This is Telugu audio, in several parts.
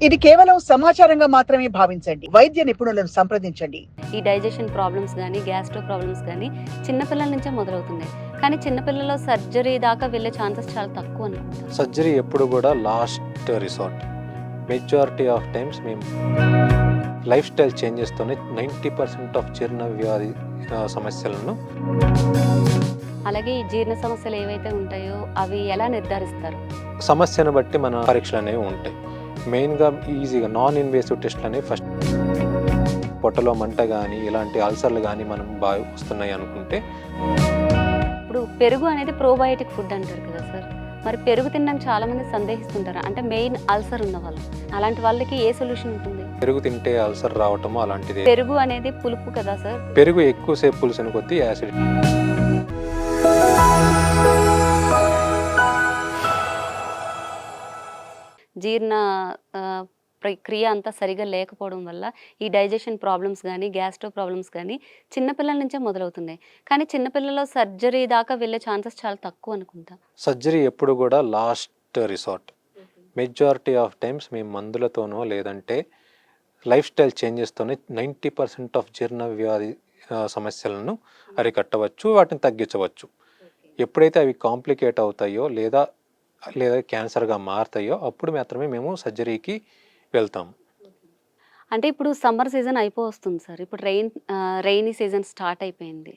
ఇది కేవలం సమాచారంగా మాత్రమే భావించండి. వైద్య నిపుణులను సంప్రదించండి. ఈ డైజెషన్ ప్రాబ్లమ్స్ గానీ, గ్యాస్ట్రో ప్రాబ్లమ్స్ గానీ చిన్నపిల్లల నుంచే మొదలవుతున్నాయి. కానీ చిన్నపిల్లల్లో సర్జరీ దాకా వెళ్ళే ఛాన్సెస్ చాలా తక్కువ అనుకుంటా. సర్జరీ ఎప్పుడు కూడా last resort. Majority of times మేము లైఫ్ స్టైల్ చేంజెస్తోనే 90% ఆఫ్ జీర్ణ వ్యాధి సమస్యలను. అలాగే ఈ జీర్ణ సమస్యలు ఏవైతే ఉంటాయో అవి ఎలా నిర్ధారిస్తారు? సమస్యను బట్టి మన పరీక్షలు అనేవి ఉంటాయి. మెయిన్గా ఈజీగా నాన్ ఇన్వేసివ్ టెస్ట్లు అనేవి ఫస్ట్. పొట్టలో మంట కానీ ఇలాంటి అల్సర్లు కానీ మనం బాగా వస్తున్నాయి అనుకుంటే. ఇప్పుడు పెరుగు అనేది ప్రోబయోటిక్ ఫుడ్ అంటారు కదా సార్, మరి పెరుగు తినడం చాలా మంది సందేహిస్తుంటారు, అంటే మెయిన్ అల్సర్ ఉన్న వాళ్ళు. అలాంటి వాళ్ళకి ఏ సొల్యూషన్ ఉంటుంది? పెరుగు తింటే అల్సర్ రావటము అలాంటిది. పెరుగు అనేది పులుపు కదా సార్. పెరుగు ఎక్కువసేపు పులుసుని కొద్దీ యాసిడ్. జీర్ణ ప్రక్రియ అంతా సరిగా లేకపోవడం వల్ల ఈ డైజెషన్ ప్రాబ్లమ్స్ కానీ, గ్యాస్ట్రో ప్రాబ్లమ్స్ కానీ చిన్నపిల్లల నుంచే మొదలవుతున్నాయి. కానీ చిన్నపిల్లల్లో సర్జరీ దాకా వెళ్ళే ఛాన్సెస్ చాలా తక్కువ అనుకుంటా. సర్జరీ ఎప్పుడు కూడా last resort. Majority of times మేము మందులతోనో లేదంటే లైఫ్ స్టైల్ చేంజెస్తోనే 90% ఆఫ్ జీర్ణ వ్యాధి సమస్యలను అరికట్టవచ్చు, వాటిని తగ్గించవచ్చు. ఎప్పుడైతే అవి కాంప్లికేట్ అవుతాయో లేదా క్యాన్సర్గా మారుతాయో అప్పుడు మాత్రమే మేము సర్జరీకి వెళ్తాం. అంటే ఇప్పుడు సమ్మర్ సీజన్ అయిపోతుంది సార్. ఇప్పుడు రెయినీ సీజన్ స్టార్ట్ అయిపోయింది.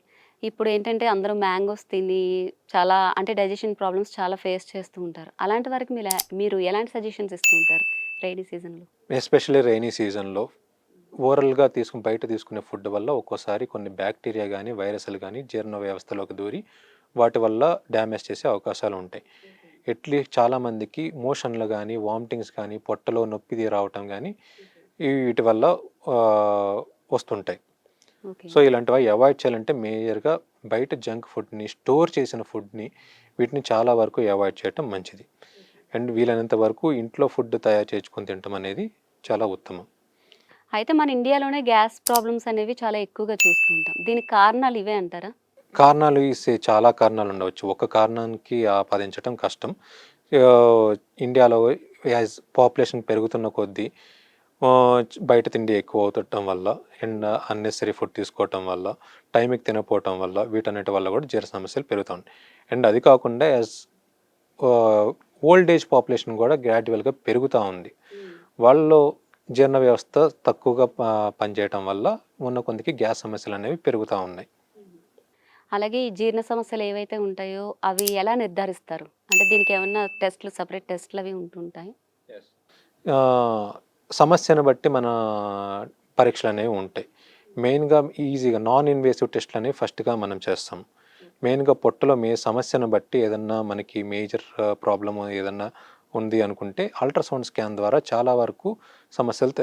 ఇప్పుడు ఏంటంటే అందరూ మ్యాంగోస్ తిని చాలా అంటే డైజెషన్ ప్రాబ్లమ్స్ చాలా ఫేస్ చేస్తూ ఉంటారు. అలాంటి వారికి మీరు ఎలాంటి సజెషన్స్ ఇస్తూ ఉంటారు రెయినీ సీజన్లో? ఎస్పెషల్లీ రెయినీ సీజన్లో ఓరల్గా బయట తీసుకునే ఫుడ్ వల్ల ఒక్కోసారి కొన్ని బ్యాక్టీరియా కానీ వైరస్లు కానీ జీర్ణ వ్యవస్థలోకి దూరి వాటి వల్ల డ్యామేజ్ చేసే అవకాశాలు ఉంటాయి. అట్లీస్ట్ చాలామందికి మోషన్లు కానీ వామిటింగ్స్ కానీ పొట్టలో నొప్పి రావటం కానీ వీటి వల్ల వస్తుంటాయి. సో ఇలాంటివి అవాయిడ్ చేయాలంటే మేజర్గా బయట జంక్ ఫుడ్ని, స్టోర్ చేసిన ఫుడ్ని, వీటిని చాలా వరకు అవాయిడ్ చేయటం మంచిది. అండ్ వీలైనంత వరకు ఇంట్లో ఫుడ్ తయారు చేసుకొని తినటం అనేది చాలా ఉత్తమం. అయితే మన ఇండియాలోనే గ్యాస్ ప్రాబ్లమ్స్ అనేవి చాలా ఎక్కువగా చూస్తూ ఉంటాం. దీనికి కారణాలు ఇవే అంటారా? కారణాలు చాలా కారణాలు ఉండవచ్చు. ఒక కారణానికి ఆపాదించడం కష్టం. ఇండియాలో యాజ్ పాపులేషన్ పెరుగుతున్న కొద్దీ బయట తిండి ఎక్కువ అవుతుండటం వల్ల అండ్ అన్నెసరీ ఫుడ్ తీసుకోవటం వల్ల, టైంకి తినకపోవటం వల్ల, వీటన్నిటి వల్ల కూడా జీర్ణ సమస్యలు పెరుగుతాయి. అండ్ అది కాకుండా యాజ్ ఓల్డ్ ఏజ్ పాపులేషన్ కూడా గ్రాడ్యువల్గా పెరుగుతూ ఉంది. వాళ్ళలో జీర్ణ వ్యవస్థ తక్కువగా పనిచేయటం వల్ల ఉన్న కొందికి గ్యాస్ సమస్యలు అనేవి పెరుగుతూ ఉన్నాయి. అలాగే ఈ జీర్ణ సమస్యలు ఏవైతే ఉంటాయో అవి ఎలా నిర్ధారిస్తారు? అంటే దీనికి ఏమన్నా టెస్ట్లు, సపరేట్ టెస్ట్లు అవి ఉంటుంటాయి? సమస్యను బట్టి మన పరీక్షలు అనేవి ఉంటాయి. మెయిన్గా ఈజీగా నాన్ ఇన్వేసివ్ టెస్ట్లు అనేవి ఫస్ట్గా మనం చేస్తాం. మెయిన్గా పొట్టలో సమస్యను బట్టి ఏదన్నా మనకి మేజర్ ప్రాబ్లమ్ ఏదన్నా ఉంది అనుకుంటే అల్ట్రాసౌండ్ స్కాన్ ద్వారా చాలా వరకు సమస్యలు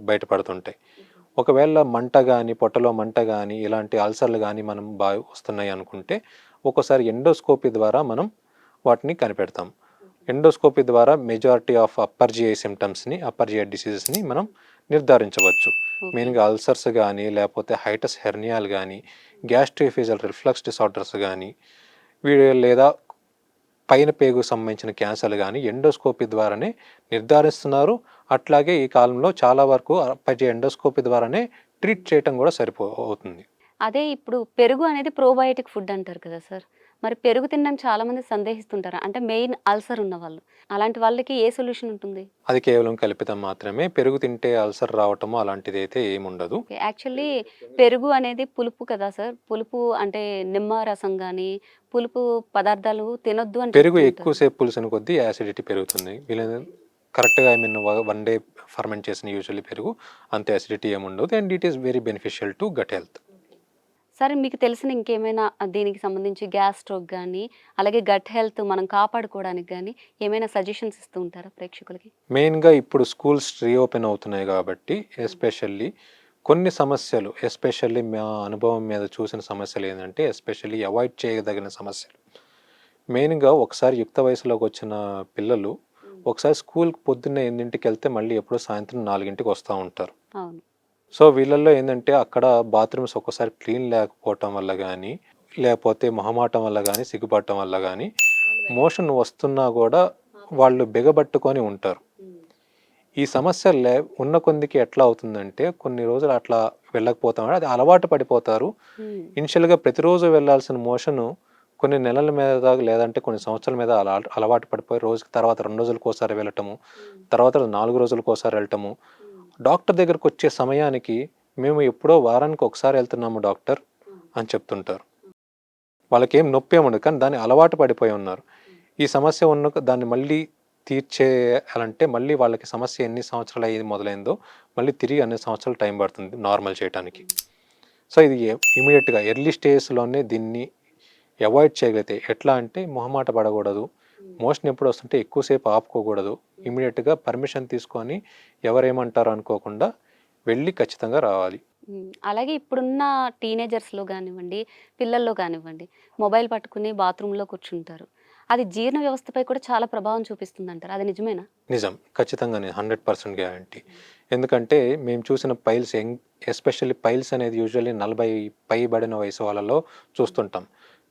బయటపడుతుంటాయి. ఒకవేళ మంట కానీ, పొట్టలో మంట కానీ, ఇలాంటి అల్సర్లు కానీ మనం బాగా వస్తున్నాయి అనుకుంటే ఒక్కోసారి ఎండోస్కోపీ ద్వారా మనం వాటిని కనిపెడతాం. ఎండోస్కోపీ ద్వారా మెజారిటీ ఆఫ్ అప్పర్ జిఐ సిమ్టమ్స్ని, అప్పర్ జిఐ డిసీజెస్ని మనం నిర్ధారించవచ్చు. మెయిన్గా అల్సర్స్ కానీ, లేకపోతే హైటస్ హెర్నియాలు కానీ, గ్యాస్ట్రోఎసోఫేజియల్ రిఫ్లక్స్ డిసార్డర్స్ కానీ, లేదా పైన పేగుకు సంబంధించిన క్యాన్సర్లు కానీ ఎండోస్కోపీ ద్వారానే నిర్ధారిస్తున్నారు. అట్లాగే ఈ కాలంలో చాలా వరకు ఎండోస్కోపీ ద్వారానే ట్రీట్ చేయటం కూడా అవుతుంది. అదే ఇప్పుడు పెరుగు అనేది ప్రోబయోటిక్ ఫుడ్ అంటారు కదా సార్, మరి పెరుగు తినడం చాలా మంది సందేహిస్తుంటారు, అంటే మెయిన్ అల్సర్ ఉన్న వాళ్ళు. అలాంటి వాళ్ళకి ఏ సొల్యూషన్ ఉంటుంది? అది కేవలం కల్పితం మాత్రమే. పెరుగు తింటే అల్సర్ రావటము అలాంటిది అయితే ఏముండదు. యాక్చువల్లీ పెరుగు అనేది పులుపు కదా సార్, పులుపు అంటే నిమ్మ రసం కానీ పులుపు పదార్థాలు తినొద్దు అని. పెరుగు ఎక్కువసేపు పులుసుని కొద్దీ యాసిడిటీ పెరుగుతుంది. కరెక్ట్గా వన్ డే ఫర్మెంట్ చేసిన యూజువల్లీ పెరుగు అంత యాసిడిటీ ఏముండదు. And it is very beneficial to gut health. సరే, మీకు తెలిసిన ఇంకేమైనా దీనికి సంబంధించి గ్యాస్ స్ట్రోక్ కానీ అలాగే గట్ హెల్త్ మనం కాపాడుకోవడానికి కానీ ఏమైనా సజెషన్స్ ఇస్తూ ఉంటారా ప్రేక్షకులకి? మెయిన్గా ఇప్పుడు స్కూల్స్ రీఓపెన్ అవుతున్నాయి కాబట్టి ఎస్పెషల్లీ కొన్ని సమస్యలు, ఎస్పెషల్లీ మా అనుభవం మీద చూసిన సమస్యలు ఏంటంటే ఎస్పెషల్లీ అవాయిడ్ చేయదగిన సమస్యలు. మెయిన్గా ఒకసారి యుక్త వయసులోకి వచ్చిన పిల్లలు ఒకసారి స్కూల్కి పొద్దున్నే 8ంటికి వెళ్తే మళ్ళీ ఎప్పుడో సాయంత్రం 4ంటికి వస్తూ ఉంటారు. అవును. సో వీళ్ళల్లో ఏంటంటే అక్కడ బాత్రూమ్స్ ఒక్కోసారి క్లీన్ లేకపోవటం వల్ల కానీ, లేకపోతే మొహమాటం వల్ల కానీ, సిగ్గుపడటం వల్ల కానీ మోషన్ వస్తున్నా కూడా వాళ్ళు బిగబట్టుకొని ఉంటారు. ఈ సమస్య ఉన్న కొందికి ఎట్లా అవుతుందంటే కొన్ని రోజులు అట్లా వెళ్ళకపోతాం, అది అలవాటు పడిపోతారు. ఇనిషియల్గా ప్రతిరోజు వెళ్ళాల్సిన మోషను కొన్ని నెలల మీద లేదంటే కొన్ని సంవత్సరాల మీద అలవాటు పడిపోయి రోజుకి తర్వాత 2 రోజులకు ఒకసారి వెళ్ళటము, తర్వాత 4 రోజులకు ఒకసారి వెళ్ళటము. డాక్టర్ దగ్గరకు వచ్చే సమయానికి మేము ఎప్పుడో వారానికి ఒకసారి వెళ్తున్నాము డాక్టర్ అని చెప్తుంటారు. వాళ్ళకేం నొప్పి ఏముండదు, కానీ దాన్ని అలవాటు పడిపోయి ఉన్నారు. ఈ సమస్య దాన్ని మళ్ళీ తీర్చేయాలంటే మళ్ళీ వాళ్ళకి సమస్య ఎన్ని సంవత్సరాలు అయ్యి మొదలైందో మళ్ళీ తిరిగి అన్ని సంవత్సరాలు టైం పడుతుంది నార్మల్ చేయడానికి. సో ఇది ఇమీడియట్గా ఎర్లీ స్టేజ్లోనే దీన్ని అవాయిడ్ చేయగలిగితే ఎట్లా అంటే మొహమాట పడకూడదు, మోషన్ ఎప్పుడు వస్తుంటే ఎక్కువసేపు ఆపుకోకూడదు, ఇమీడియట్గా పర్మిషన్ తీసుకొని ఎవరేమంటారో అనుకోకుండా వెళ్ళి ఖచ్చితంగా రావాలి. అలాగే ఇప్పుడున్న టీనేజర్స్‌లో గానివ్వండి, పిల్లల్లో గానివ్వండి, మొబైల్ పట్టుకుని బాత్రూమ్‌లో కూర్చుంటారు. అది జీర్ణ వ్యవస్థపై కూడా చాలా ప్రభావం చూపిస్తుందంటారు. అది నిజమేనా? నిజం, ఖచ్చితంగానే 100% గ్యారంటీ. ఎందుకంటే మేము చూసిన పైల్స్ ఎస్పెషల్లీ పైల్స్ అనేది యూజువల్లీ 40 పైబడిన వయసు వాళ్ళలో చూస్తుంటాం.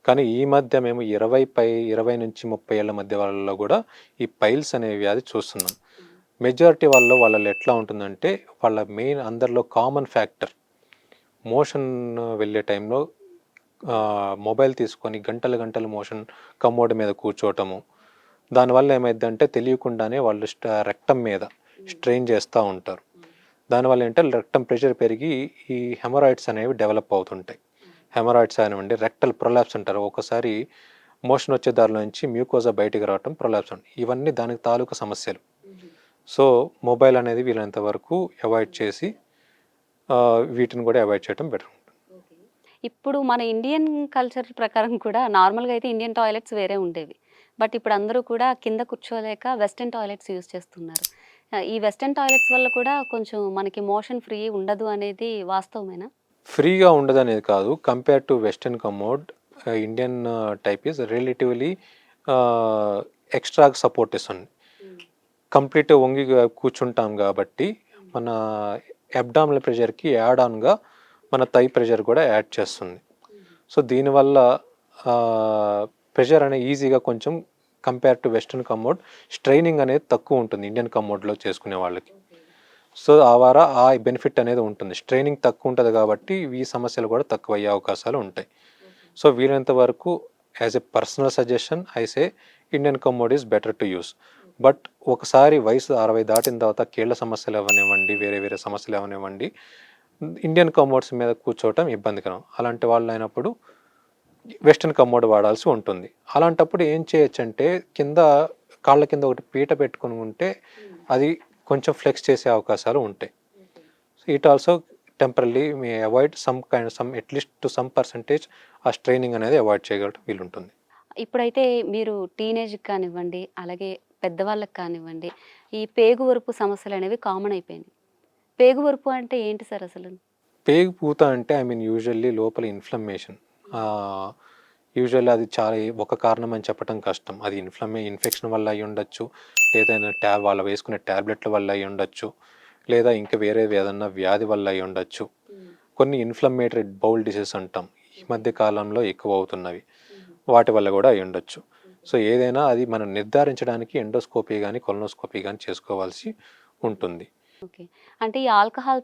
కానీ ఈ మధ్య మేము 20 నుంచి 30 ఏళ్ల మధ్య వాళ్ళలో కూడా ఈ పైల్స్ అనే వ్యాధి చూస్తున్నాం. మెజారిటీ వాళ్ళలో ఎట్లా ఉంటుందంటే వాళ్ళ మెయిన్ అందరిలో కామన్ ఫ్యాక్టర్ మోషన్ వెళ్ళే టైంలో మొబైల్ తీసుకొని గంటలు మోషన్ కమోడ్ మీద కూర్చోవటము. దానివల్ల ఏమైందంటే తెలియకుండానే వాళ్ళు రెక్టం మీద స్ట్రెయిన్ చేస్తూ ఉంటారు. దానివల్ల ఏంటంటే రెక్టం ప్రెషర్ పెరిగి ఈ హెమరాయిడ్స్ అనేవి డెవలప్ అవుతుంటాయి. హెమరాయిడ్స్ అనేవండి రెక్టల్ ప్రొలాప్స్ అంటారు. ఒకసారి మోషన్ వచ్చే దారిలో నుంచి మ్యూకోజా బయటికి రావటం ప్రొలాప్స్ అంటారు. ఇవన్నీ దానికి తాలూకు సమస్యలు. సో మొబైల్ అనేది వీళ్ళంత వరకు అవాయిడ్ చేసి వీటిని కూడా అవాయిడ్ చేయడం బెటర్. ఇప్పుడు మన ఇండియన్ కల్చర్ ప్రకారం కూడా నార్మల్‌గా అయితే ఇండియన్ టాయిలెట్స్ వేరే ఉండేవి. బట్ ఇప్పుడు అందరూ కూడా కింద కూర్చోలేక వెస్టర్న్ టాయిలెట్స్ యూజ్ చేస్తున్నారు. ఈ వెస్టర్న్ టాయిలెట్స్ వల్ల కూడా కొంచెం మనకి మోషన్ ఫ్రీ ఉండదు అనేది వాస్తవమేనా? ఫ్రీగా ఉండదనేది కాదు. Compare to western commode Indian type is relatively extra support ఇస్తుంది. కంప్లీట్ వంగి కూర్చుంటాం కాబట్టి మన అబ్డామినల్ ప్రెషర్కి యాడ్ ఆన్గా మన థై ప్రెషర్ కూడా యాడ్ చేస్తుంది. సో దీనివల్ల ప్రెషర్ అనేది ఈజీగా కొంచెం compare to western commode straining అనేది తక్కువ ఉంటుంది ఇండియన్ కమోడ్లో చేసుకునే వాళ్ళకి. సో ఆ బెనిఫిట్ అనేది ఉంటుంది. స్ట్రైనింగ్ తక్కువ ఉంటుంది కాబట్టి ఈ సమస్యలు కూడా తక్కువ అయ్యే అవకాశాలు ఉంటాయి. సో వీలైనంత వరకు as a personal suggestion I say Indian commode is better to use. But ఒకసారి వయసు 60 దాటిన తర్వాత కీళ్ళ సమస్యలు అవనివ్వండి, వేరే సమస్యలు అవనివ్వండి, ఇండియన్ కమోడ్స్ మీద కూర్చోవటం ఇబ్బందికరం. అలాంటి వాళ్ళు అయినప్పుడు వెస్టర్న్ కమోడ్ వాడాల్సి ఉంటుంది. అలాంటప్పుడు ఏం చేయొచ్చంటే కాళ్ళ కింద ఒకటి పీట పెట్టుకుని ఉంటే అది కొంచెం ఫ్లెక్స్ చేసే అవకాశాలు ఉంటాయి. So it also temporary May avoid some at least to some percentage ఆ స్ట్రైనింగ్ అనేది అవాయిడ్ చేయగలటం వీలుంటుంది. ఇప్పుడైతే మీరు టీనేజ్‌కి కానివ్వండి, అలాగే పెద్దవాళ్ళకి కానివ్వండి, ఈ పేగు వరుపు సమస్యలనేవి కామన్ అయిపోయినాయి. పేగు వరుపు అంటే ఏంటి సార్ అసలు? పేగు పూత అంటే యూజువల్లీ లోపల ఇన్ఫ్లమేషన్. యూజువల్లీ అది చాలా ఒక కారణం అని చెప్పడం కష్టం. అది ఇన్ఫెక్షన్ వల్ల అయ్యి ఉండొచ్చు, లేదా వాళ్ళు వేసుకునే ట్యాబ్లెట్ల వల్ల అయ్యి ఉండొచ్చు, లేదా ఇంకా వేరే ఏదన్నా వ్యాధి వల్ల అయ్యి ఉండొచ్చు. కొన్ని ఇన్ఫ్లమేటరీ బౌల్ డిసీజ్ అంటాం, ఈ మధ్య కాలంలో ఎక్కువ అవుతున్నవి, వాటి వల్ల కూడా అయ్యి ఉండొచ్చు. సో ఏదైనా అది మనం నిర్ధారించడానికి ఎండోస్కోపీ కానీ కొలనోస్కోపీ కానీ చేసుకోవాల్సి ఉంటుంది. ఓకే. అంటే ఈ ఆల్కహాల్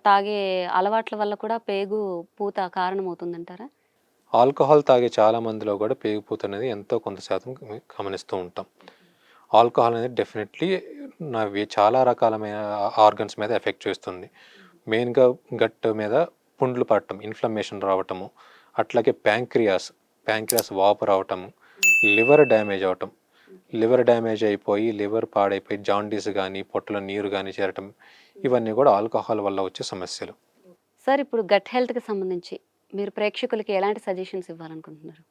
తాగే అలవాట్ల వల్ల కూడా పేగు పూత కారణమవుతుందంటారా? ఆల్కహాల్ తాగే చాలా మందిలో కూడా పేగుపూత అనేది ఎంతో కొంత శాతం గమనిస్తూ ఉంటాం. ఆల్కహాల్ అనేది డెఫినెట్లీ చాలా రకాలమైన ఆర్గన్స్ మీద ఎఫెక్ట్ చేస్తుంది. మెయిన్గా గట్ మీద పుండ్లు పడటం, ఇన్ఫ్లమేషన్ రావటము, అట్లాగే ప్యాంక్రియాస్ వాపు రావటము, లివర్ డ్యామేజ్ అయిపోయి లివర్ పాడైపోయి జాండీస్ కానీ పొట్టలో నీరు కానీ చేరటం, ఇవన్నీ కూడా ఆల్కహాల్ వల్ల వచ్చే సమస్యలు. సార్ ఇప్పుడు గట్ హెల్త్‌కి సంబంధించి మీరు ప్రేక్షకులకి ఎలాంటి సజెషన్స్ ఇవ్వాలనుకుంటున్నారు?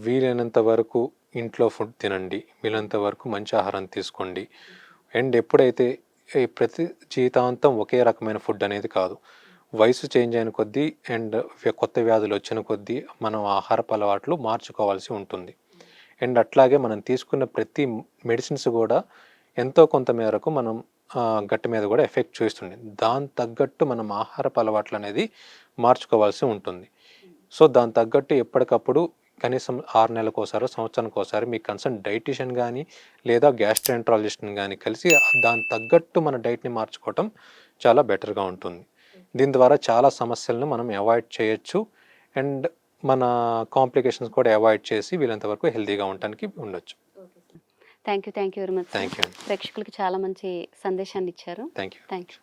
వీలైనంత వరకు ఇంట్లో ఫుడ్ తినండి, వీలైనంత వరకు మంచి ఆహారం తీసుకోండి. అండ్ ఎప్పుడైతే ప్రతి జీవితాంతం ఒకే రకమైన ఫుడ్ అనేది కాదు, వయసు చేంజ్ అయిన కొద్దీ అండ్ కొత్త వ్యాధులు వచ్చిన కొద్దీ మనం ఆహారపు అలవాట్లు మార్చుకోవాల్సి ఉంటుంది. అండ్ అట్లాగే మనం తీసుకున్న ప్రతి మెడిసిన్స్ కూడా ఎంతో కొంత మేరకు మనం గట్టు మీద కూడా ఎఫెక్ట్ చూస్తుంది. దాని తగ్గట్టు మనం ఆహారపు అలవాట్లు అనేది మార్చుకోవాల్సి ఉంటుంది. సో దాని తగ్గట్టు ఎప్పటికప్పుడు కనీసం 6 నెలలకోసారో, సంవత్సరానికోసారి మీ కన్సర్న్ డైటీషియన్ గానీ, లేదా గ్యాస్ట్రోఎంట్రాలజిస్ట్‌ని గానీ కలిసి దానికి తగ్గట్టు మన డైట్‌ని మార్చుకోవటం చాలా బెటర్‌గా ఉంటుంది. దీని ద్వారా చాలా సమస్యలను మనం అవాయిడ్ చేయొచ్చు. అండ్ మన కాంప్లికేషన్స్ కూడా అవాయిడ్ చేసి వీలైనంత వరకు హెల్తీగా ఉండటానికి ఉండొచ్చు. Thank you very much sir. Thank you. ప్రేక్షకులకి చాలా మంచి సందేశాన్ని ఇచ్చారు. Thank you. Thank you.